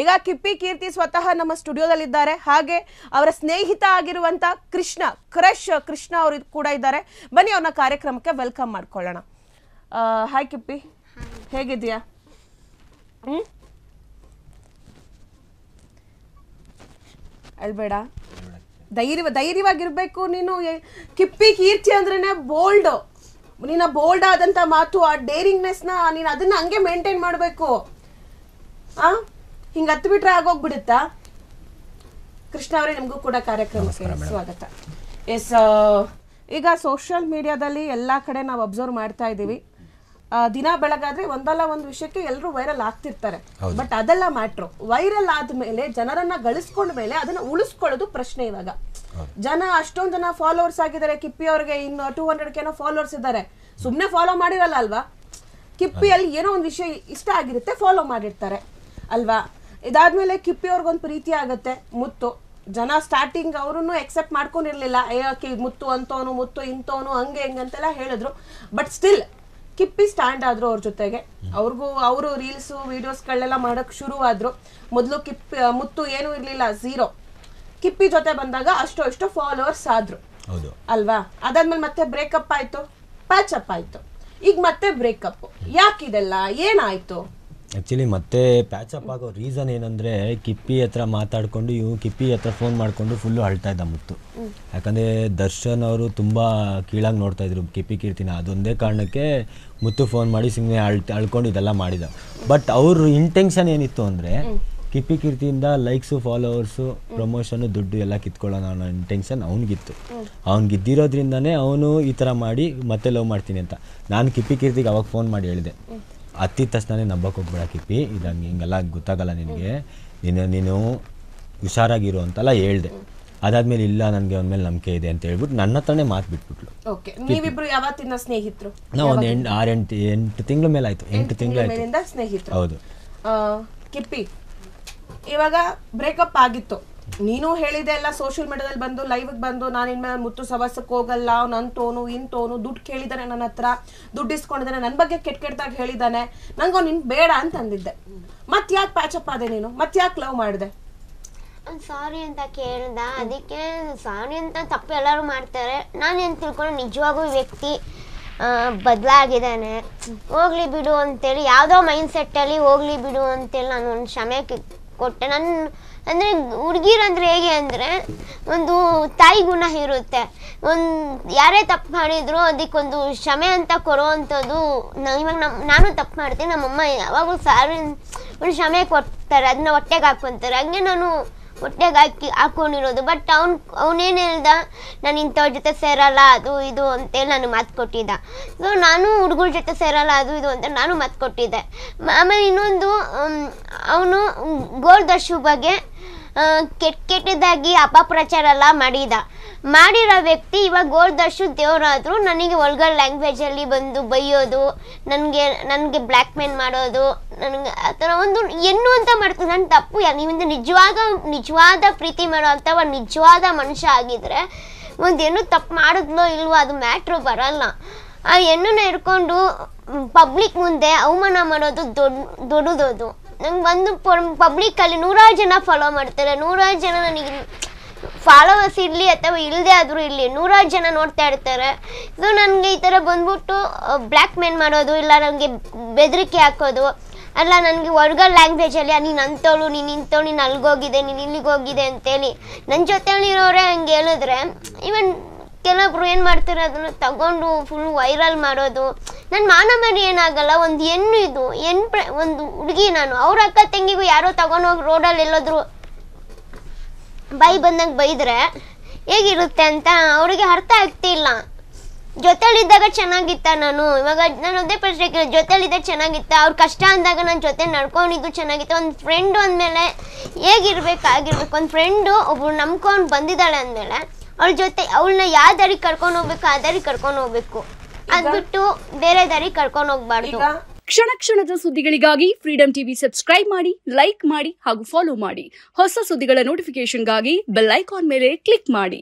ಈಗ ಕಿಪ್ಪಿ ಕೀರ್ತಿ ಸ್ವತಃ ನಮ್ಮ ಸ್ಟುಡಿಯೋದಲ್ಲಿದ್ದಾರೆ. ಹಾಗೆ ಅವರ ಸ್ನೇಹಿತ ಆಗಿರುವಂತ ಕ್ರಶ್ ಕೃಷ್ಣ ಅವರು ಕೂಡ ಇದ್ದಾರೆ. ಬನ್ನಿ ಅವ್ರನ್ನ ಕಾರ್ಯಕ್ರಮಕ್ಕೆ ವೆಲ್ಕಮ್ ಮಾಡ್ಕೊಳ್ಳೋಣ. ಹಾಯ್ ಕಿಪ್ಪಿ, ಹೇಗಿದ್ಯಾ? ಅಳ್ಬೇಡ, ಧೈರ್ಯವಾಗಿರ್ಬೇಕು ನೀನು. ಕಿಪ್ಪಿ ಕೀರ್ತಿ ಅಂದ್ರೇನೆ ಬೋಲ್ಡ್. ನೀನ ಬೋಲ್ಡ್ ಆದಂತ ಮಾತು, ಆ ಡೇರಿಂಗ್ನೆಸ್ ನೀನ್ ಅದನ್ನ ಹಂಗೆ ಮೇಂಟೈನ್ ಮಾಡ್ಬೇಕು. ಹಿಂಗ ಹತ್ತು ಬಿಟ್ರೆ ಆಗೋಗ್ಬಿಡುತ್ತಾ? ಕೃಷ್ಣ ಅವರೇ, ನಿಮಗೂ ಕೂಡ ಕಾರ್ಯಕ್ರಮಕ್ಕೆ ಸ್ವಾಗತ. ಎಸ್, ಈಗ ಸೋಷಿಯಲ್ ಮೀಡಿಯಾದಲ್ಲಿ ಎಲ್ಲಾ ಕಡೆ ನಾವು ಅಬ್ಸರ್ವ್ ಮಾಡ್ತಾ ಇದೀವಿ. ದಿನ ಬೆಳಗಾದ್ರೆ ಒಂದಲ್ಲ ಒಂದು ವಿಷಯಕ್ಕೆ ಎಲ್ಲರೂ ವೈರಲ್ ಆಗ್ತಿರ್ತಾರೆ. ಬಟ್ ಅದೆಲ್ಲ ಮ್ಯಾಟ್ರು. ವೈರಲ್ ಆದ್ಮೇಲೆ ಜನರನ್ನ ಗಳಿಸ್ಕೊಂಡ ಮೇಲೆ ಅದನ್ನ ಉಳಿಸ್ಕೊಳ್ಳೋದು ಪ್ರಶ್ನೆ. ಇವಾಗ ಜನ ಅಷ್ಟೊಂದ್ ಜನ ಫಾಲೋವರ್ಸ್ ಆಗಿದ್ದಾರೆ. ಕಿಪ್ಪಿ ಅವ್ರಿಗೆ ಇನ್ನು 200 ಫಾಲೋವರ್ಸ್ ಇದ್ದಾರೆ. ಸುಮ್ನೆ ಫಾಲೋ ಮಾಡಿರಲ್ಲ ಅಲ್ವಾ? ಕಿಪ್ಪಿಯಲ್ಲಿ ಏನೋ ಒಂದು ವಿಷಯ ಇಷ್ಟ ಆಗಿರುತ್ತೆ, ಫಾಲೋ ಮಾಡಿರ್ತಾರೆ ಅಲ್ವಾ? ಇದಾದ್ಮೇಲೆ ಕಿಪ್ಪಿ ಅವ್ರಿಗೊಂದು ಪ್ರೀತಿ ಆಗತ್ತೆ. ಮುತ್ತು ಜನ ಸ್ಟಾರ್ಟಿಂಗ್ ಅವ್ರನ್ನು ಎಕ್ಸೆಪ್ಟ್ ಮಾಡ್ಕೊಂಡಿರ್ಲಿಲ್ಲ. ಮುತ್ತು ಅಂತವನು, ಮುತ್ತು ಇಂತವನು, ಹಂಗೆ ಹೆಂಗಂತೆಲ್ಲ ಹೇಳಿದ್ರು. ಬಟ್ ಸ್ಟಿಲ್ ಕಿಪ್ಪಿ ಸ್ಟ್ಯಾಂಡ್ ಆದ್ರು ಅವ್ರ ಜೊತೆಗೆ. ಅವರು ರೀಲ್ಸ್ ವಿಡಿಯೋಸ್ಗಳೆಲ್ಲ ಮಾಡಕ್ ಶುರುವಾದ್ರು. ಮೊದಲು ಮುತ್ತು ಏನು ಇರ್ಲಿಲ್ಲ, 0. ಕಿಪ್ಪಿ ಜೊತೆ ಬಂದಾಗ ಅಷ್ಟೋ ಫಾಲೋವರ್ಸ್ ಆದ್ರು ಅಲ್ವಾ? ಅದಾದ್ಮೇಲೆ ಮತ್ತೆ ಬ್ರೇಕಪ್ ಆಯ್ತು, ಪ್ಯಾಚ್ ಅಪ್ ಆಯ್ತು, ಈಗ ಮತ್ತೆ ಬ್ರೇಕಪ್. ಯಾಕಿದೆಲ್ಲ ಏನಾಯ್ತು? ಆ್ಯಕ್ಚುಲಿ ಮತ್ತೆ ಪ್ಯಾಚಪ್ ಆಗೋ ರೀಸನ್ ಏನಂದರೆ, ಕಿಪ್ಪಿ ಹತ್ರ ಮಾತಾಡಿಕೊಂಡು ಕಿಪ್ಪಿ ಹತ್ರ ಫೋನ್ ಮಾಡಿಕೊಂಡು ಫುಲ್ಲು ಅಳ್ತಾ ಇದ್ದ ಮುತ್ತು. ಯಾಕಂದರೆ ದರ್ಶನ್ ಅವರು ತುಂಬ ಕೀಳಾಗಿ ನೋಡ್ತಾ ಇದ್ರು ಕಿಪ್ಪಿ ಕೀರ್ತಿನ. ಅದೊಂದೇ ಕಾರಣಕ್ಕೆ ಮುತ್ತು ಫೋನ್ ಮಾಡಿ ಸುಮ್ಮನೆ ಅಳ್ಕೊಂಡು ಇದೆಲ್ಲ ಮಾಡಿದ. ಬಟ್ ಅವ್ರ ಇಂಟೆನ್ಷನ್ ಏನಿತ್ತು ಅಂದರೆ, ಕಿಪ್ಪಿ ಕೀರ್ತಿಯಿಂದ ಲೈಕ್ಸು, ಫಾಲೋವರ್ಸು, ಪ್ರಮೋಷನು, ದುಡ್ಡು ಎಲ್ಲ ಕಿತ್ಕೊಳ್ಳೋಣ ಅನ್ನೋ ಇಂಟೆನ್ಷನ್ ಅವ್ನಿಗಿತ್ತು. ಅವ್ನಿಗಿದ್ದಿರೋದ್ರಿಂದನೇ ಅವನು ಈ ಥರ ಮಾಡಿ ಮತ್ತೆ ಲವ್ ಮಾಡ್ತೀನಿ ಅಂತ. ನಾನು ಕಿಪ್ಪಿ ಕೀರ್ತಿಗೆ ಅವಾಗ ಫೋನ್ ಮಾಡಿ ಹೇಳಿದೆ, ಹತ್ತಿದ ತಕ್ಷಣನೇ ನಂಬಕ್ಕೆ ಹೋಗ್ಬೇಡ ಕಿಪ್ಪಿ, ಇದಂಗೆ ಹಿಂಗೆಲ್ಲ ಗೊತ್ತಾಗಲ್ಲ ನಿನಗೆ, ನೀನು ಹುಷಾರಾಗಿರು ಅಂತೆಲ್ಲ ಹೇಳ್ದೆ. ಅದಾದ್ಮೇಲೆ ಇಲ್ಲ, ನನಗೆ ಅವನ ಮೇಲೆ ನಂಬಿಕೆ ಇದೆ ಅಂತ ಹೇಳ್ಬಿಟ್ಟು ನನ್ನ ಹತ್ರನೇ ಮಾತು ಬಿಟ್ಬಿಟ್ಲು. ನೀವಿಬ್ರು ಯಾವತ್ತಿನ ಸ್ನೇಹಿತರು? ನಾವು ಒಂದು 8 ತಿಂಗಳ ಮೇಲೆ ಆಯ್ತು. 8 ತಿಂಗಳ ಸ್ನೇಹಿತರು. ಹೌದು. ಕಿಪ್ಪಿ, ಇವಾಗ ಬ್ರೇಕಪ್ ಆಗಿತ್ತು. ನೀನು ಹೇಳಿದೆ ಎಲ್ಲ ಸೋಷಿಯಲ್ ಮೀಡಿಯಾದಲ್ಲಿ ಬಂದು, ಲೈವ್ ಬಂದು, ನಾನು ಇನ್ಮೇಲೆ ಮುತ್ತು ಸವಾಸಕ್ಕೆ ಹೋಗಲ್ಲ, ಅವ್ನು ಅಂತೋನು ಇಂತೋನು, ದುಡ್ಡು ಕೇಳಿದಾನೆ ನನ್ನ ಹತ್ರ, ದುಡ್ಡು ಇಸ್ಕೊಂಡಿದ್ದಾನೆ, ನನ್ನ ಬಗ್ಗೆ ಕೆಟ್ಟದಾಗಿ ಹೇಳಿದಾನೆ, ನಂಗೆ ನಿನ್ ಬೇಡ ಅಂತ ಅಂದಿದ್ದೆ. ಮತ್ ಯಾಕೆ ಪ್ಯಾಚಪ್ ಆದೆ ನೀನು? ಮತ್ ಯಾಕೆ ಲವ್ ಮಾಡಿದೆ? ಸಾರಿ ಅಂತ ಕೇಳ್ದ, ಅದಕ್ಕೆ ಸಾರಿ ಅಂತ ತಪ್ಪು ಎಲ್ಲರೂ ಮಾಡ್ತಾರೆ. ನಾನೇನು ತಿಳ್ಕೊಂಡು ನಿಜವಾಗೂ ವ್ಯಕ್ತಿ ಬದಲಾಗಿದ್ದಾನೆ, ಹೋಗ್ಲಿ ಬಿಡು ಅಂತೇಳಿ, ಯಾವುದೋ ಮೈಂಡ್ ಸೆಟ್ಟಲ್ಲಿ ಹೋಗ್ಲಿ ಬಿಡು ಅಂತೇಳಿ ನಾನು ಒಂದು ಕ್ಷಮೆ ಕೊಟ್ಟೆ. ಅಂದರೆ ಹುಡುಗಿರಂದ್ರೆ ಹೇಗೆ ಅಂದರೆ, ಒಂದು ತಾಯಿ ಗುಣ ಇರುತ್ತೆ. ಯಾರೇ ತಪ್ಪು ಮಾಡಿದ್ರು ಅದಕ್ಕೊಂದು ಕ್ಷಮೆ ಅಂತ ಕೊಡುವಂಥದ್ದು. ಇವಾಗ ನಾನು ತಪ್ಪು ಮಾಡ್ತೀನಿ, ನಮ್ಮಮ್ಮ ಯಾವಾಗಲೂ ಸಾರಿ ಒಂದು ಕ್ಷಮೆ ಕೊಡ್ತಾರೆ, ಅದನ್ನ ಹೊಟ್ಟೆಗೆ ಹಾಕ್ಕೊಂತಾರೆ. ಹಂಗೆ ನಾನು ಹೊಟ್ಟೆಗೆ ಹಾಕೊಂಡಿರೋದು. ಬಟ್ ಅವನೇನು ಹೇಳ್ದ, ನಾನು ಇಂಥವ್ರ ಜೊತೆ ಸೇರಲ್ಲ ಅದು ಇದು ಅಂತೇಳಿ ನಾನು ಮಾತು ಕೊಟ್ಟಿದ್ದ. ಸೊ ನಾನು ಹುಡುಗರ ಜೊತೆ ಸೇರಲ್ಲ ಅದು ಇದು ಅಂತ ನಾನು ಮಾತು ಕೊಟ್ಟಿದ್ದೆ. ಆಮೇಲೆ ಇನ್ನೊಂದು, ಅವನು ಗೋಲ್ದರ್ಶು ಬಗ್ಗೆ ಕೆಟ್ಟದಾಗಿ ಅಪಪ್ರಚಾರ ಎಲ್ಲ ಮಾಡಿರೋ ವ್ಯಕ್ತಿ ಇವಾಗ ಗೋಲ್ದರ್ಶು ದೇವರಾದ್ರು ನನಗೆ ವಲ್ಗರ್ ಲ್ಯಾಂಗ್ವೇಜಲ್ಲಿ ಬಂದು ಬೈಯೋದು, ನನಗೆ ಬ್ಲ್ಯಾಕ್ ಮೇಲ್ ಮಾಡೋದು, ನನಗೆ ಆ ಥರ ಒಂದು ಹೆಣ್ಣು ಅಂತ ಮಾಡ್ತೀನಿ. ನನ್ನ ತಪ್ಪು ನೀವಿಂದ ನಿಜವಾದ ಪ್ರೀತಿ ಮಾಡೋ ಅಂಥವ ನಿಜವಾದ ಮನುಷ್ಯ ಆಗಿದ್ರೆ ಒಂದು ಹೆಣ್ಣು ತಪ್ಪು ಮಾಡಿದ್ಲೋ ಇಲ್ವೋ ಅದು ಮ್ಯಾಟ್ರು ಬರಲ್ಲ. ಆ ಹೆಣ್ಣನ್ನ ಹಿಡ್ಕೊಂಡು ಪಬ್ಲಿಕ್ ಮುಂದೆ ಅವಮಾನ ಮಾಡೋದು ದೊಡ್ಡದದು. ನಂಗೆ ಬಂದು ಪಬ್ಲಿಕ್ಕಲ್ಲಿ 100 ಜನ ಫಾಲೋ ಮಾಡ್ತಾರೆ, 100 ಜನ ನನಗೆ ಫಾಲೋವರ್ಸ್ ಇರಲಿ ಅಥವಾ ಇಲ್ಲದೆ ಆದರೂ ಇರಲಿ 100 ಜನ ನೋಡ್ತಾ ಇರ್ತಾರೆ. ಸೊ ನನಗೆ ಈ ಥರ ಬಂದ್ಬಿಟ್ಟು ಬ್ಲ್ಯಾಕ್ ಮೇಲ್ ಮಾಡೋದು, ಇಲ್ಲ ನನಗೆ ಬೆದರಿಕೆ ಹಾಕೋದು, ಅಲ್ಲ ನನಗೆ ವರ್ಗಲ್ ಲ್ಯಾಂಗ್ವೇಜಲ್ಲಿ ನೀನು ಅಂಥವಳು, ನೀನು ಇಂಥವಳು, ನೀನು ಅಲ್ಲಿಗೋಗಿದೆ, ನೀನು ಇಲ್ಲಿಗೋಗಿದೆ ಅಂತೇಳಿ ನನ್ನ ಜೊತೆಲಿರೋರೇ ಹಂಗೆ ಹೇಳಿದ್ರೆ, ಇವನ್ ಕೆಲವೊಬ್ರು ಏನು ಮಾಡ್ತಾರೆ ಅದನ್ನು ತಗೊಂಡು ಫುಲ್ ವೈರಲ್ ಮಾಡೋದು. ನನ್ನ ಮಾನಮರಿ ಏನಾಗಲ್ಲ, ಒಂದು ಹೆಣ್ಣು ಇದು ಒಂದು ಹುಡುಗಿ ನಾನು. ಅವ್ರ ಅಕ್ಕ ತಂಗಿಗೂ ಯಾರೋ ತಗೊಂಡೋಗಿ ರೋಡಲ್ಲಿ ಎಲ್ಲೋದ್ರು ಬಂದಾಗ ಬೈದ್ರೆ ಹೇಗಿರುತ್ತೆ ಅಂತ ಅವ್ರಿಗೆ ಅರ್ಥ ಆಗ್ತಿಲ್ಲ. ಜೊತೆಲಿದ್ದಾಗ ಚೆನ್ನಾಗಿತ್ತ ನಾನು, ಇವಾಗ ನಾನು ಅದೇ ಪ್ರಶ್ನೆ ಕೇಳಿ, ಜೊತೆಲಿದ್ದಾಗ ಚೆನ್ನಾಗಿತ್ತ, ಅವ್ರ ಕಷ್ಟ ಅಂದಾಗ ನನ್ನ ಜೊತೆ ನಡ್ಕೊಂಡಿದ್ದು ಚೆನ್ನಾಗಿತ್ತು. ಒಂದು ಫ್ರೆಂಡು ಅಂದಮೇಲೆ ಹೇಗಿರ್ಬೇಕಾಗಿರ್ಬೇಕು, ಒಂದು ಫ್ರೆಂಡು ಒಬ್ರು ನಂಬ್ಕೊಂಡು ಬಂದಿದ್ದಾಳೆ ಅಂದಮೇಲೆ ಅವಳ ಜೊತೆ ಅವಳನ್ನ ಯಾವ ದಾರಿ ಕರ್ಕೊಂಡು ಹೋಗ್ಬೇಕು ಆ ದಾರಿ ಕರ್ಕೊಂಡು ಹೋಗ್ಬೇಕು, ಅದ್ಬಿಟ್ಟು ಬೇರೆ ದಾರಿ ಕರ್ಕೊಂಡು ಹೋಗ್ಬಾರ್ದು. ಕ್ಷಣ ಕ್ಷಣದ ಸುದ್ದಿಗಳಿಗಾಗಿ ಫ್ರೀಡಂ ಟಿವಿ ಸಬ್ಸ್ಕ್ರೈಬ್ ಮಾಡಿ, ಲೈಕ್ ಮಾಡಿ ಹಾಗೂ ಫಾಲೋ ಮಾಡಿ. ಹೊಸ ಸುದ್ದಿಗಳ ನೋಟಿಫಿಕೇಶನ್ಗಾಗಿ ಬೆಲ್ ಐಕಾನ್ ಮೇಲೆ ಕ್ಲಿಕ್ ಮಾಡಿ.